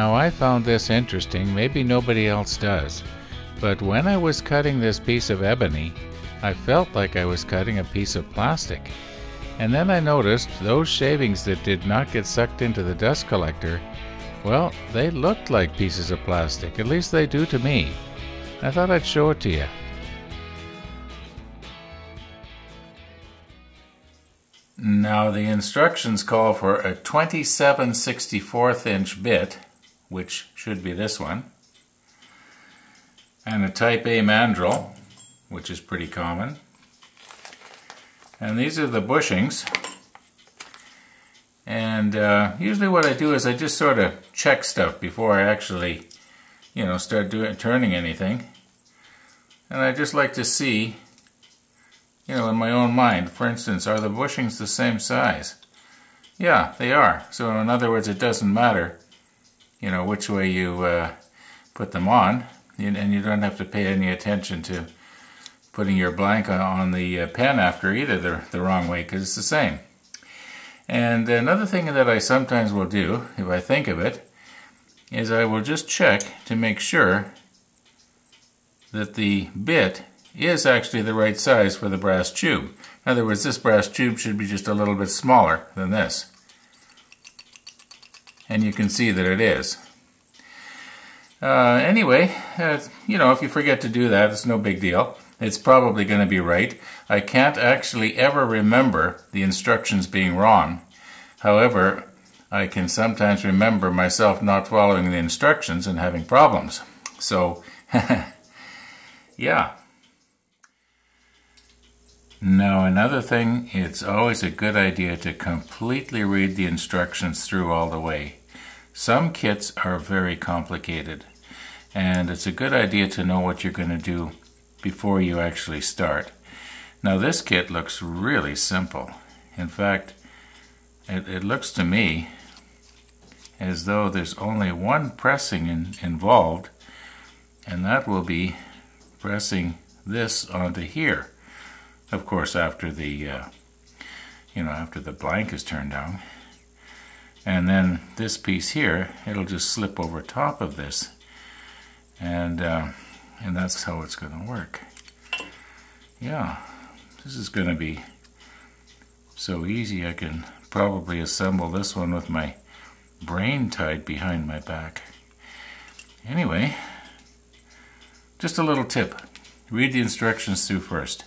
Now I found this interesting, maybe nobody else does, but when I was cutting this piece of ebony, I felt like I was cutting a piece of plastic. And then I noticed those shavings that did not get sucked into the dust collector, well, they looked like pieces of plastic, at least they do to me. I thought I'd show it to you. Now the instructions call for a 27/64 inch bit, which should be this one, and a type A mandrel, which is pretty common. And these are the bushings. And usually what I do is I just sort of check stuff before I actually, start turning anything. And I just like to see, in my own mind, for instance, are the bushings the same size? Yeah, they are. So in other words, it doesn't matter, which way you put them on, and you don't have to pay any attention to putting your blank on the pen after either the wrong way, because it's the same. And another thing that I sometimes will do, if I think of it, is I will just check to make sure that the bit is actually the right size for the brass tube. In other words, this brass tube should be just a little bit smaller than this. And you can see that it is. Anyway, if you forget to do that, it's no big deal. It's probably going to be right. I can't actually ever remember the instructions being wrong. However, I can sometimes remember myself not following the instructions and having problems. So, yeah. Now another thing, it's always a good idea to completely read the instructions through all the way. Some kits are very complicated, and it's a good idea to know what you're going to do before you actually start. Now this kit looks really simple. In fact, it looks to me as though there's only one pressing involved, and that will be pressing this onto here. Of course, after the after the blank is turned down, and then this piece here, it'll just slip over top of this, and that's how it's going to work. Yeah, this is going to be so easy. I can probably assemble this one with my brain tied behind my back. Anyway, just a little tip. Read the instructions through first.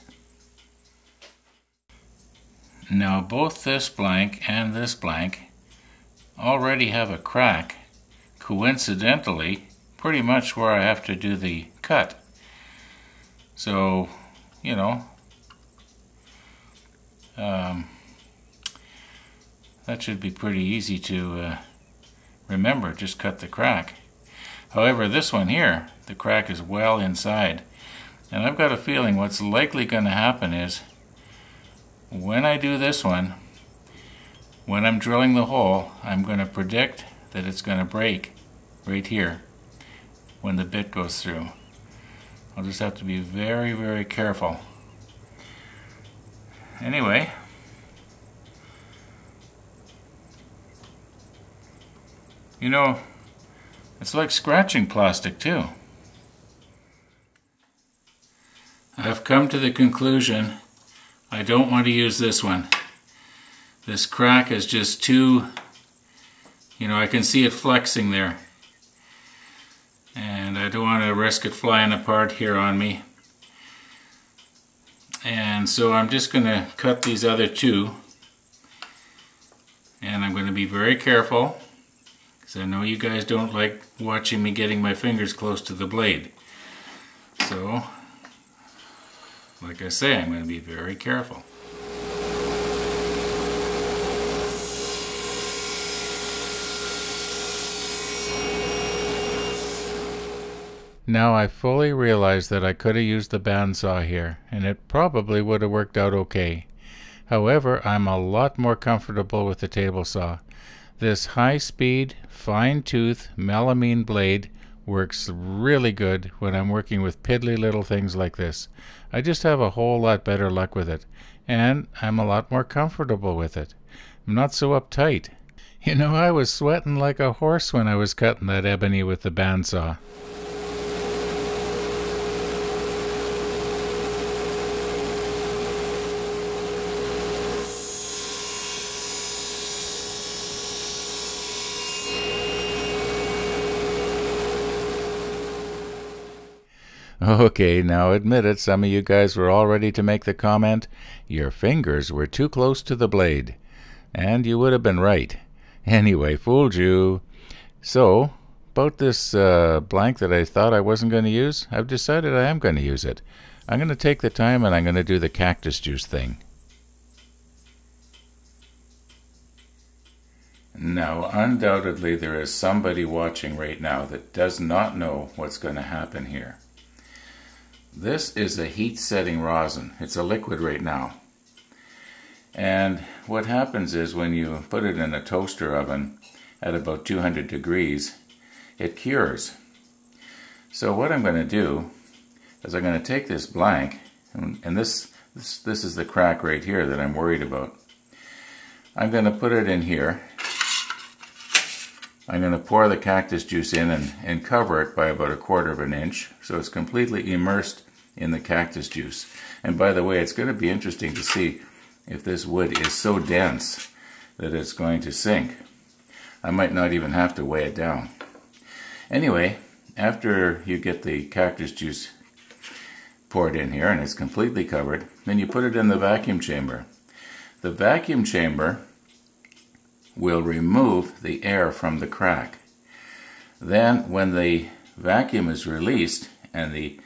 Now both this blank and this blank already have a crack, coincidentally, pretty much where I have to do the cut. So, that should be pretty easy to remember. Just cut the crack. However, this one here, the crack is well inside. And I've got a feeling what's likely going to happen is when I do this one, when I'm drilling the hole, I'm going to predict that it's going to break right here when the bit goes through. I'll just have to be very, very careful. Anyway, it's like scratching plastic too. I've come to the conclusion I don't want to use this one. This crack is just too, I can see it flexing there. And I don't want to risk it flying apart here on me. And so I'm just going to cut these other two. And I'm going to be very careful, because I know you guys don't like watching me getting my fingers close to the blade. So, like I say, I'm going to be very careful. Now I fully realize that I could have used the bandsaw here, and it probably would have worked out okay. However, I'm a lot more comfortable with the table saw. This high-speed, fine-tooth melamine blade works really good when I'm working with piddly little things like this. I just have a whole lot better luck with it, and I'm a lot more comfortable with it. I'm not so uptight. You know, I was sweating like a horse when I was cutting that ebony with the bandsaw. Okay, now admit it, some of you guys were all ready to make the comment, your fingers were too close to the blade. And you would have been right. Anyway, fooled you. So, about this blank that I thought I wasn't going to use, I've decided I am going to use it. I'm going to take the time and I'm going to do the cactus juice thing. Now, undoubtedly there is somebody watching right now that does not know what's going to happen here. This is a heat-setting rosin. It's a liquid right now. And what happens is when you put it in a toaster oven at about 200 degrees, it cures. So what I'm going to do is I'm going to take this blank, and this is the crack right here that I'm worried about. I'm going to put it in here. I'm going to pour the cactus juice in and cover it by about 1/4 of an inch, so it's completely immersed in the cactus juice. And by the way, it's going to be interesting to see if this wood is so dense that it's going to sink. I might not even have to weigh it down. Anyway, after you get the cactus juice poured in here and it's completely covered, then you put it in the vacuum chamber. The vacuum chamber will remove the air from the crack. Then when the vacuum is released and the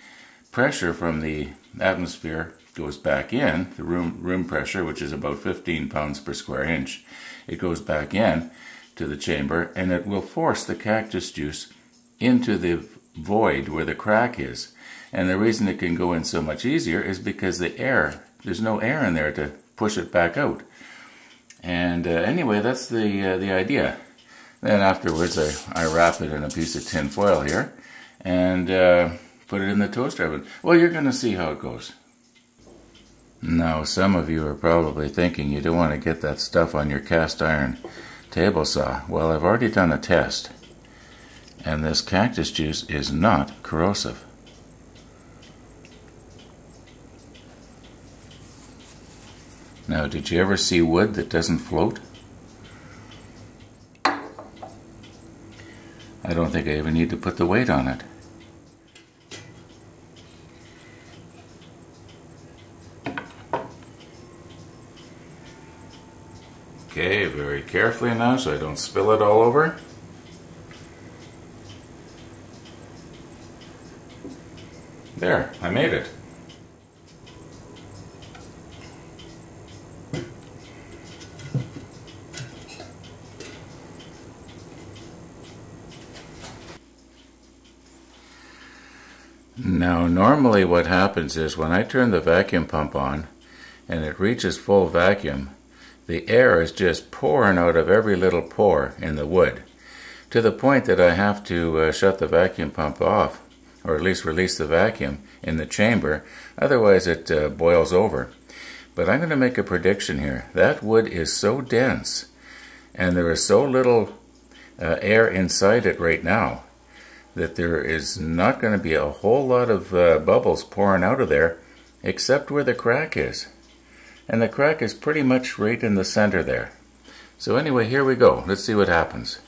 pressure from the atmosphere goes back in, the room pressure, which is about 15 pounds per square inch, it goes back in to the chamber and it will force the cactus juice into the void where the crack is. And the reason it can go in so much easier is because there's no air in there to push it back out. And anyway, that's the idea. Then afterwards I wrap it in a piece of tin foil here and put it in the toaster oven. Well, you're going to see how it goes. Now, some of you are probably thinking you don't want to get that stuff on your cast iron table saw. Well, I've already done a test, and this cactus juice is not corrosive. Now, did you ever see wood that doesn't float? I don't think I even need to put the weight on it. Okay, very carefully now so I don't spill it all over. There, I made it. Now, normally what happens is when I turn the vacuum pump on and it reaches full vacuum, the air is just pouring out of every little pore in the wood, to the point that I have to shut the vacuum pump off, or at least release the vacuum in the chamber, otherwise it boils over. But I'm going to make a prediction here. That wood is so dense, and there is so little air inside it right now, that there is not going to be a whole lot of bubbles pouring out of there, except where the crack is. And the crack is pretty much right in the center there. So anyway, here we go. Let's see what happens.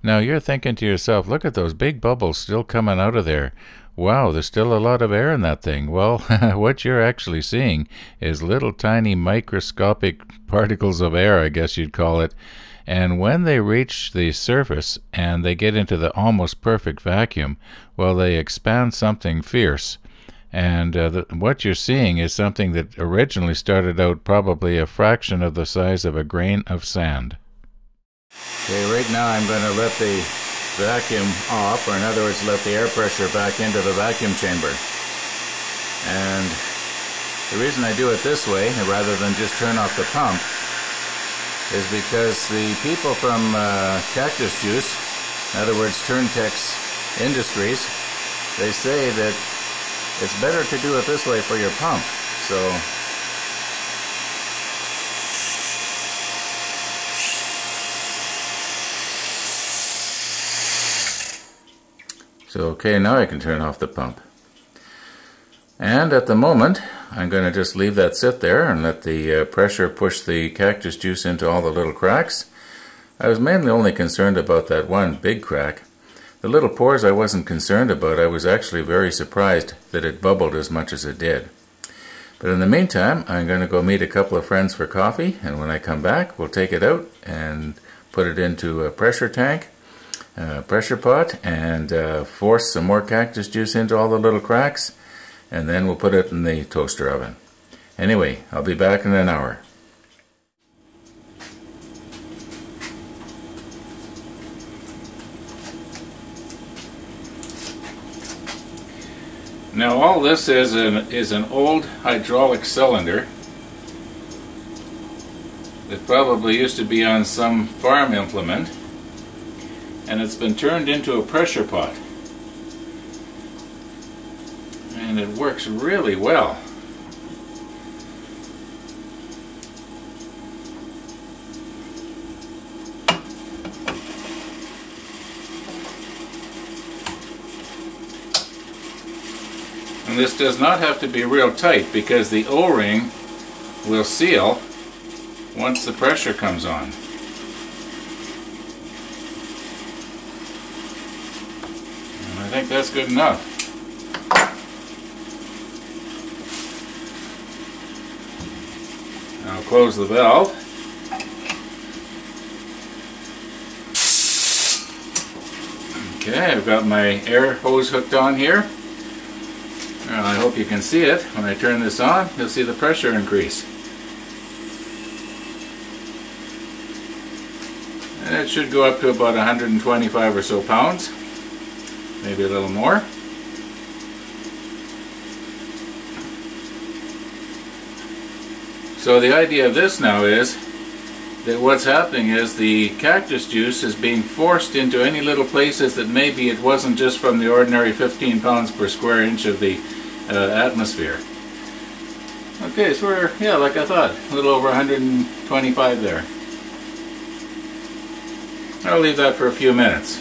Now you're thinking to yourself, look at those big bubbles still coming out of there. Wow, there's still a lot of air in that thing. Well, what you're actually seeing is little tiny microscopic particles of air, I guess you'd call it. And when they reach the surface and they get into the almost perfect vacuum, well, they expand something fierce. And what you're seeing is something that originally started out probably a fraction of the size of a grain of sand. Okay, right now I'm going to let the vacuum off, or in other words, let the air pressure back into the vacuum chamber. And the reason I do it this way, rather than just turn off the pump, is because the people from Cactus Juice, in other words, Turntex Industries, they say that it's better to do it this way for your pump. So okay, now I can turn off the pump. And at the moment, I'm going to just leave that sit there and let the pressure push the cactus juice into all the little cracks. I was mainly only concerned about that one big crack. The little pores I wasn't concerned about. I was actually very surprised that it bubbled as much as it did. But in the meantime, I'm going to go meet a couple of friends for coffee, and when I come back, we'll take it out and put it into a pressure tank, pressure pot, and force some more cactus juice into all the little cracks, and then we'll put it in the toaster oven. Anyway, I'll be back in an hour. Now all this is an old hydraulic cylinder that probably used to be on some farm implement, and it's been turned into a pressure pot, and it works really well. And this does not have to be real tight, because the O-ring will seal once the pressure comes on. And I think that's good enough. I'll close the valve. Okay, I've got my air hose hooked on here. I hope you can see it. When I turn this on, you'll see the pressure increase. And it should go up to about 125 or so pounds, maybe a little more. So the idea of this now is that what's happening is the cactus juice is being forced into any little places that maybe it wasn't just from the ordinary 15 pounds per square inch of the atmosphere. Okay, so we're, yeah, like I thought, a little over 125 there. I'll leave that for a few minutes.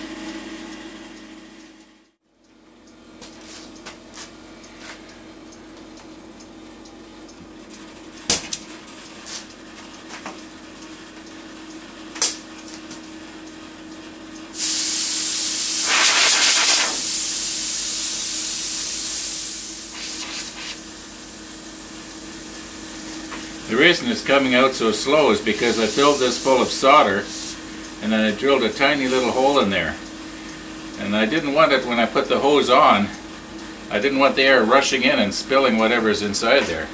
The reason it's coming out so slow is because I filled this full of solder and then I drilled a tiny little hole in there. And I didn't want it, when I put the hose on, I didn't want the air rushing in and spilling whatever's inside there.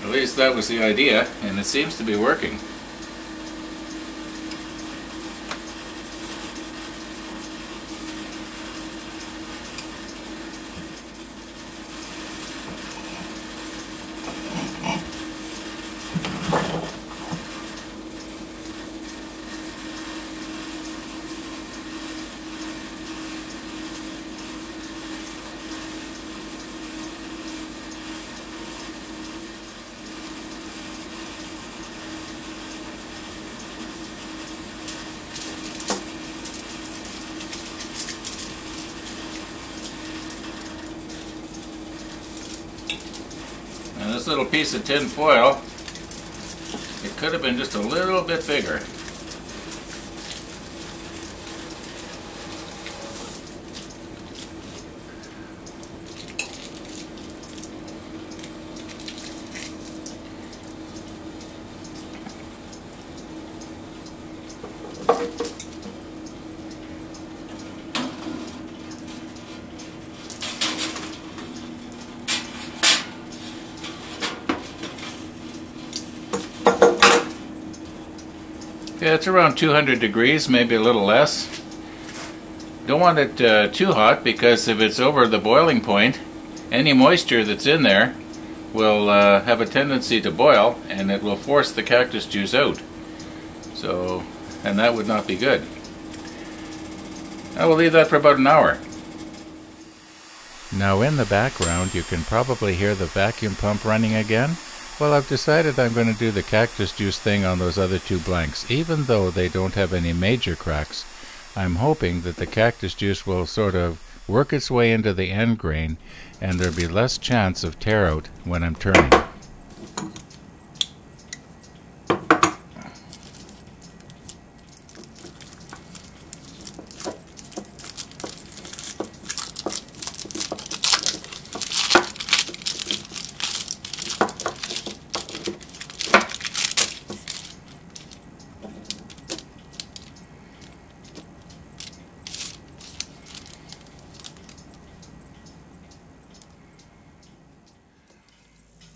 At least that was the idea, and it seems to be working. And this little piece of tin foil, it could have been just a little bit bigger. Yeah, it's around 200 degrees, maybe a little less. Don't want it too hot, because if it's over the boiling point, any moisture that's in there will have a tendency to boil, and it will force the cactus juice out. So, and that would not be good. I will leave that for about an hour. Now in the background you can probably hear the vacuum pump running again. Well, I've decided I'm going to do the cactus juice thing on those other two blanks. Even though they don't have any major cracks, I'm hoping that the cactus juice will sort of work its way into the end grain and there'll be less chance of tear out when I'm turning.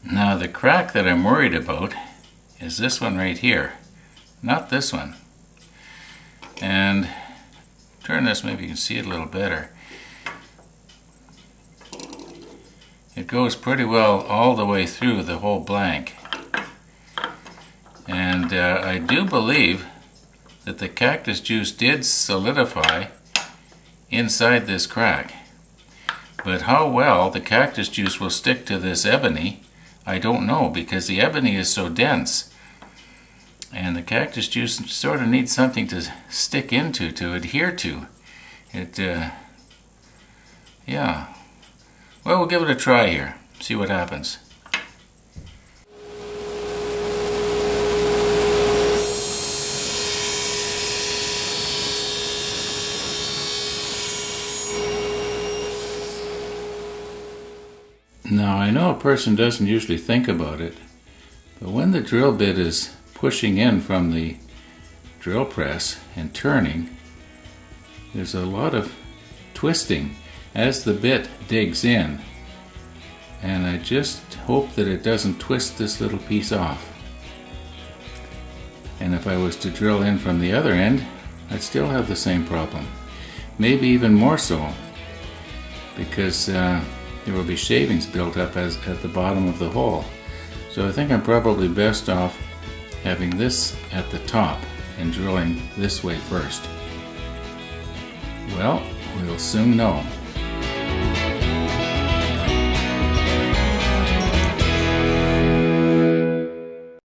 Now the crack that I'm worried about is this one right here, not this one. And turn this, maybe you can see it a little better. It goes pretty well all the way through the whole blank. And I do believe that the cactus juice did solidify inside this crack. But how well the cactus juice will stick to this ebony, I don't know, because the ebony is so dense. And the cactus juice sort of needs something to stick into, to adhere to. Yeah. Well, we'll give it a try here, see what happens. Now, I know a person doesn't usually think about it, but when the drill bit is pushing in from the drill press and turning, there's a lot of twisting as the bit digs in. And I just hope that it doesn't twist this little piece off. And if I was to drill in from the other end, I'd still have the same problem. Maybe even more so, because there will be shavings built up at the bottom of the hole. So I think I'm probably best off having this at the top and drilling this way first. Well, we'll soon know.